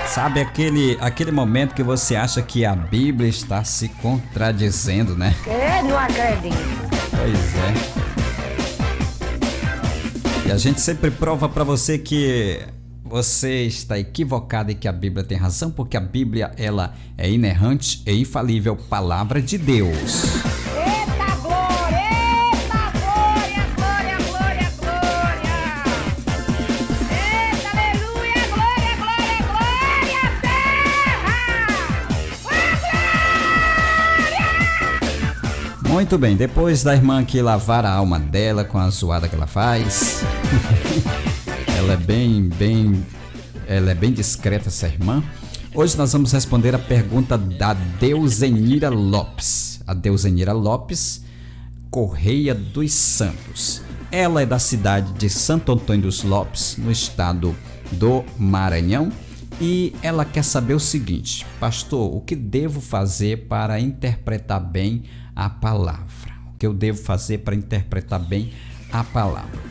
Sabe aquele momento que você acha que a Bíblia está se contradizendo, né? Não acredito. Pois é. E a gente sempre prova para você que você está equivocado e que a Bíblia tem razão, porque a Bíblia ela é inerrante e infalível, palavra de Deus. Eita glória! Eita glória, glória, glória, glória! Eita aleluia, glória, glória, glória, terra! Muito bem, depois da irmã aqui lavar a alma dela com a zoada que ela faz. Ela é bem discreta, essa irmã. Hoje nós vamos responder a pergunta da Deusenira Lopes. A Deusenira Lopes, Correia dos Santos. Ela é da cidade de Santo Antônio dos Lopes, no estado do Maranhão. E ela quer saber o seguinte: pastor, o que devo fazer para interpretar bem a palavra? O que eu devo fazer para interpretar bem a palavra?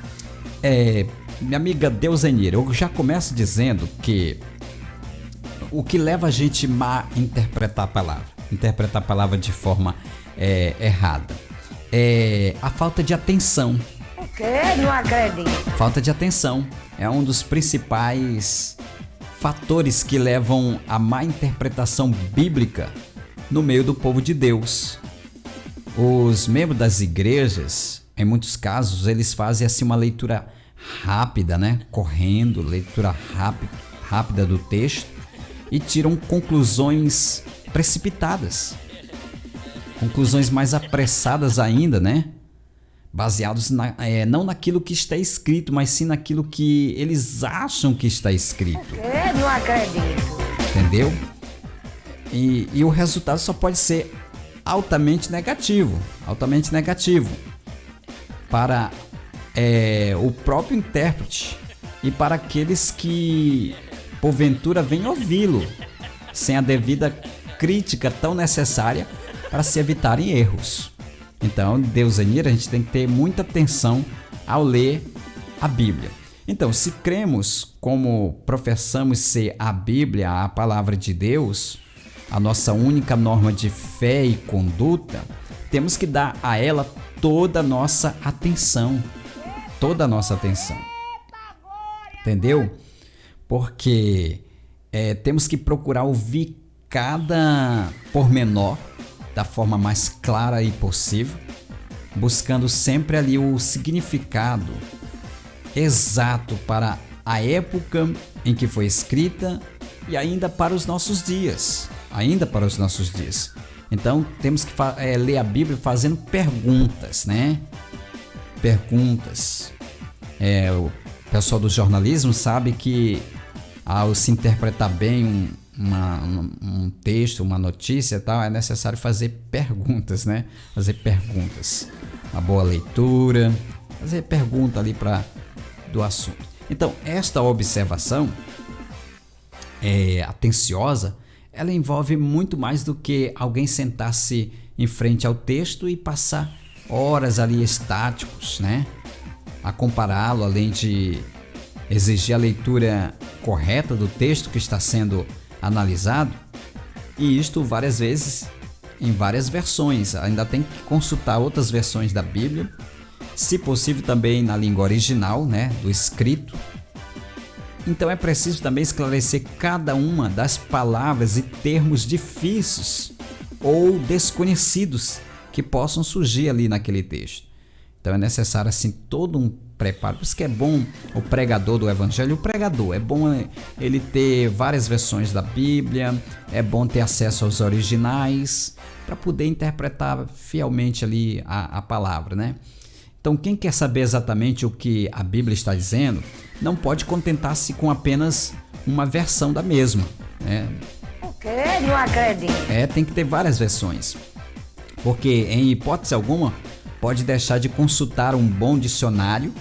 Minha amiga Deusenira, eu já começo dizendo que o que leva a gente a interpretar a palavra de forma errada, é a falta de atenção. O quê? Não acredito. Falta de atenção é um dos principais fatores que levam a má interpretação bíblica no meio do povo de Deus. Os membros das igrejas, em muitos casos, eles fazem assim uma leitura rápida, né? Correndo, leitura rápida do texto e tiram conclusões precipitadas. Conclusões mais apressadas ainda, né? Baseados não naquilo que está escrito, mas sim naquilo que eles acham que está escrito. O quê? Não acredito. Entendeu? E o resultado só pode ser altamente negativo para o próprio intérprete e para aqueles que porventura vêm ouvi-lo sem a devida crítica tão necessária para se evitarem erros. Então, Deusenira, a gente tem que ter muita atenção ao ler a Bíblia. Então, se cremos como professamos ser a Bíblia, a palavra de Deus, a nossa única norma de fé e conduta, temos que dar a ela toda a nossa atenção. Toda a nossa atenção. Entendeu? Porque temos que procurar ouvir cada pormenor da forma mais clara e possível, buscando sempre ali o significado exato para a época em que foi escrita e ainda para os nossos dias. Então temos que ler a Bíblia fazendo perguntas, né? Perguntas. O pessoal do jornalismo sabe que ao se interpretar bem um texto, uma notícia e tal, é necessário fazer perguntas, né? Fazer perguntas. Uma boa leitura, fazer pergunta ali do assunto. Então, esta observação atenciosa, ela envolve muito mais do que alguém sentar-se em frente ao texto e passar horas ali estáticos, né? A compará-lo, além de exigir a leitura correta do texto que está sendo analisado, e isto várias vezes em várias versões. Ainda tem que consultar outras versões da Bíblia, se possível também na língua original, né, do escrito. Então é preciso também esclarecer cada uma das palavras e termos difíceis ou desconhecidos que possam surgir ali naquele texto. Então é necessário assim todo um preparo. Por isso que é bom o pregador do evangelho, é bom ele ter várias versões da Bíblia, é bom ter acesso aos originais para poder interpretar fielmente ali a palavra, né? Então quem quer saber exatamente o que a Bíblia está dizendo, não pode contentar-se com apenas uma versão da mesma, né? O quê? Não acredito. Tem que ter várias versões. Porque, em hipótese alguma, pode deixar de consultar um bom dicionário,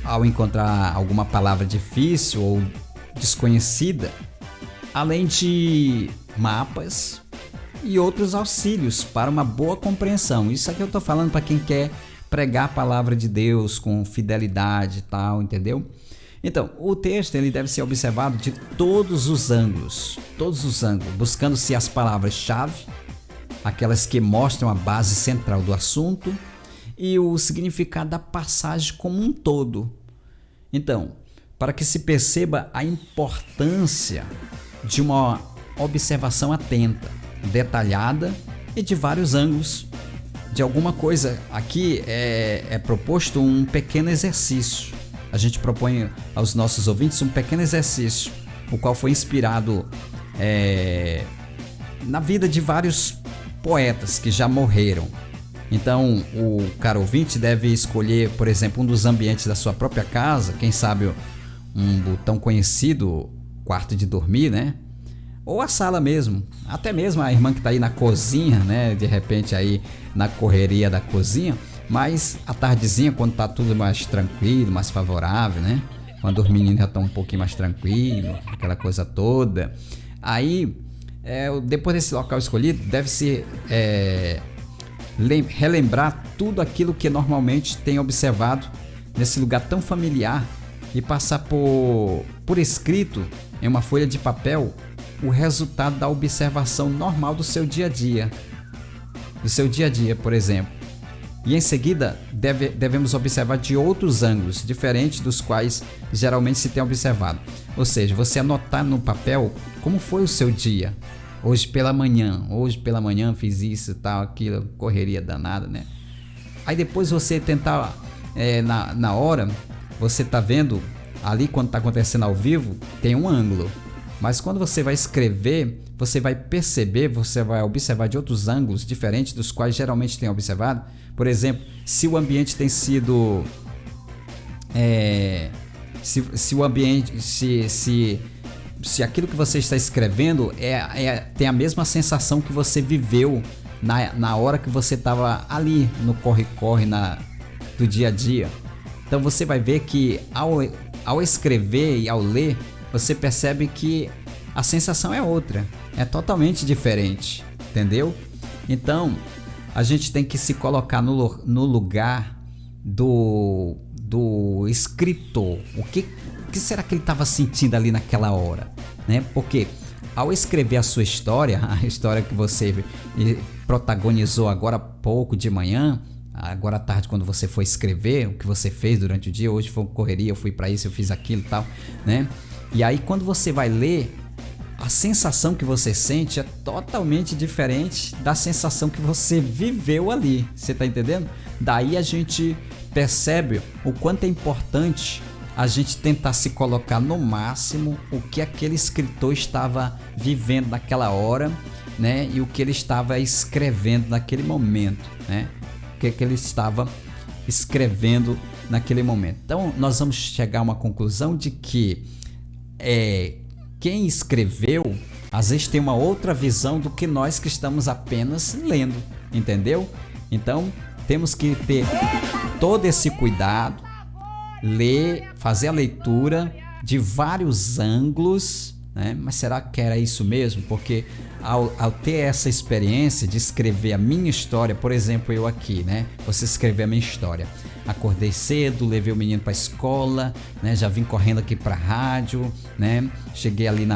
ao encontrar alguma palavra difícil ou desconhecida, além de mapas e outros auxílios para uma boa compreensão. Isso aqui eu estou falando para quem quer pregar a palavra de Deus com fidelidade e tal, entendeu? Então, o texto ele deve ser observado de todos os ângulos, buscando-se as palavras-chave, aquelas que mostram a base central do assunto e o significado da passagem como um todo. Então, para que se perceba a importância de uma observação atenta, detalhada e de vários ângulos de alguma coisa. Aqui é proposto um pequeno exercício. A gente propõe aos nossos ouvintes um pequeno exercício, o qual foi inspirado na vida de vários poetas que já morreram. Então, o caro ouvinte deve escolher, por exemplo, um dos ambientes da sua própria casa, quem sabe um tão conhecido quarto de dormir, né? Ou a sala mesmo, até mesmo a irmã que está aí na cozinha, né? De repente aí na correria da cozinha, mas à tardezinha, quando está tudo mais tranquilo, mais favorável, né? Quando os meninos já estão um pouquinho mais tranquilos, aquela coisa toda. Aí, depois desse local escolhido, deve-se relembrar tudo aquilo que normalmente tem observado nesse lugar tão familiar e passar por escrito em uma folha de papel o resultado da observação normal do seu dia a dia. Por exemplo. E em seguida devemos observar de outros ângulos, diferentes dos quais geralmente se tem observado. Ou seja, você anotar no papel como foi o seu dia. Hoje pela manhã fiz isso, tal, aquilo, correria danada, né? Aí depois você tentar, na hora, você tá vendo ali quando tá acontecendo ao vivo, tem um ângulo. Mas quando você vai escrever, você vai perceber, você vai observar de outros ângulos diferentes dos quais geralmente tem observado. Por exemplo, se o ambiente tem sido... se o ambiente... Se aquilo que você está escrevendo tem a mesma sensação que você viveu na hora que você estava ali no corre-corre do dia a dia. Então você vai ver que ao escrever e ao ler, você percebe que a sensação é outra, é totalmente diferente, entendeu? Então, a gente tem que se colocar no lugar do escritor. O que será que ele estava sentindo ali naquela hora, né? Porque ao escrever a sua história, a história que você protagonizou agora há pouco de manhã, agora à tarde quando você foi escrever, o que você fez durante o dia, hoje foi uma correria, eu fui para isso, eu fiz aquilo e tal, né? E aí quando você vai ler, a sensação que você sente é totalmente diferente da sensação que você viveu ali, você tá entendendo? Daí a gente percebe o quanto é importante a gente tentar se colocar no máximo o que aquele escritor estava vivendo naquela hora, né? E o que ele estava escrevendo naquele momento, né? O que ele estava escrevendo naquele momento. Então nós vamos chegar a uma conclusão de que quem escreveu às vezes tem uma outra visão do que nós que estamos apenas lendo, entendeu? Então temos que ter todo esse cuidado, fazer a leitura de vários ângulos, né? Mas será que era isso mesmo? Porque ao ter essa experiência de escrever a minha história, por exemplo, eu aqui, né? Você escrever a minha história. Acordei cedo, levei o menino para a escola, né? Já vim correndo aqui para a rádio, né? Cheguei ali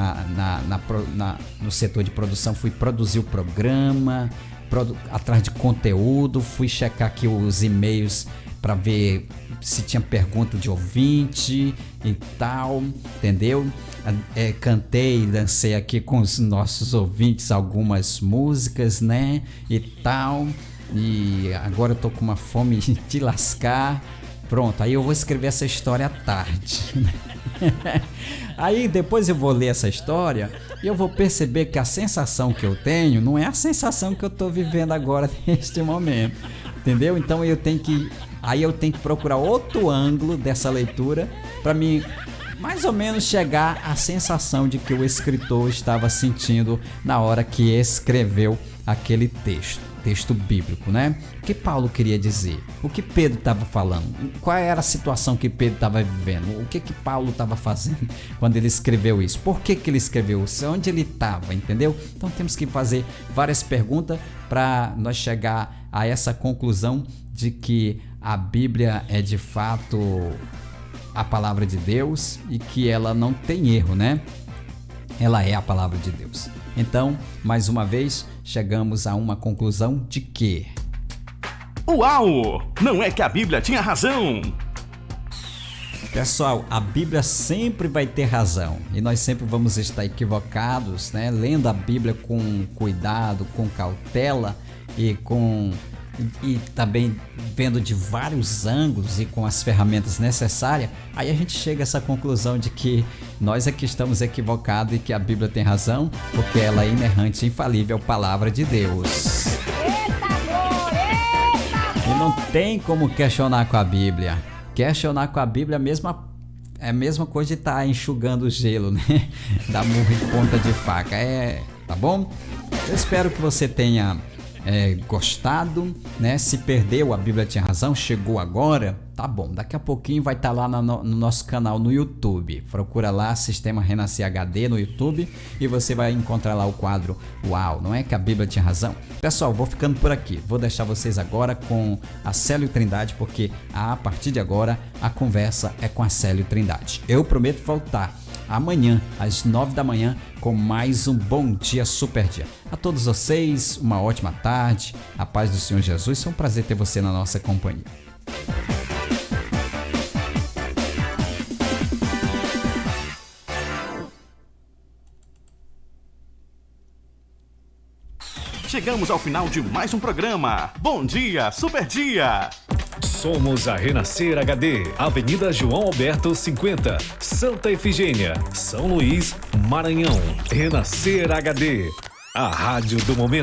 no setor de produção, fui produzir o programa, atrás de conteúdo, fui checar aqui os e-mails para ver se tinha pergunta de ouvinte e tal, entendeu? Cantei e dancei aqui com os nossos ouvintes algumas músicas, né? E tal. E agora eu tô com uma fome de lascar. Pronto, aí eu vou escrever essa história à tarde. Aí depois eu vou ler essa história e eu vou perceber que a sensação que eu tenho não é a sensação que eu tô vivendo agora neste momento, entendeu? Então eu tenho que procurar outro ângulo dessa leitura para mim mais ou menos chegar à sensação de que o escritor estava sentindo na hora que escreveu aquele texto bíblico, né? O que Paulo queria dizer? O que Pedro estava falando? Qual era a situação que Pedro estava vivendo? O que Paulo estava fazendo quando ele escreveu isso? Por que ele escreveu isso? Onde ele estava, entendeu? Então temos que fazer várias perguntas para nós chegar a essa conclusão de que a Bíblia é de fato a palavra de Deus e que ela não tem erro, né? Ela é a palavra de Deus. Então, mais uma vez, chegamos a uma conclusão de que... Uau! Não é que a Bíblia tinha razão! Pessoal, a Bíblia sempre vai ter razão e nós sempre vamos estar equivocados, né? Lendo a Bíblia com cuidado, com cautela e também vendo de vários ângulos e com as ferramentas necessárias, aí a gente chega a essa conclusão de que nós é que estamos equivocados e que a Bíblia tem razão, porque ela é inerrante e infalível, palavra de Deus. E não tem como questionar com a Bíblia. Questionar com a Bíblia é a mesma coisa de estar enxugando o gelo, né? Da murro em ponta de faca. Tá bom? Eu espero que você tenha gostado, né? Se perdeu, a Bíblia tinha razão, chegou agora, tá bom. Daqui a pouquinho vai estar lá no nosso canal no YouTube. Procura lá Sistema Renascer HD no YouTube e você vai encontrar lá o quadro Uau, não é que a Bíblia tinha razão? Pessoal, vou ficando por aqui. Vou deixar vocês agora com a Célio Trindade, porque a partir de agora a conversa é com a Célio Trindade. Eu prometo voltar amanhã, às 9 da manhã, com mais um Bom Dia Super Dia. A todos vocês, uma ótima tarde, a paz do Senhor Jesus, é um prazer ter você na nossa companhia. Chegamos ao final de mais um programa. Bom Dia Super Dia! Somos a Renascer HD, Avenida João Alberto 50, Santa Efigênia, São Luís, Maranhão. Renascer HD, a rádio do momento.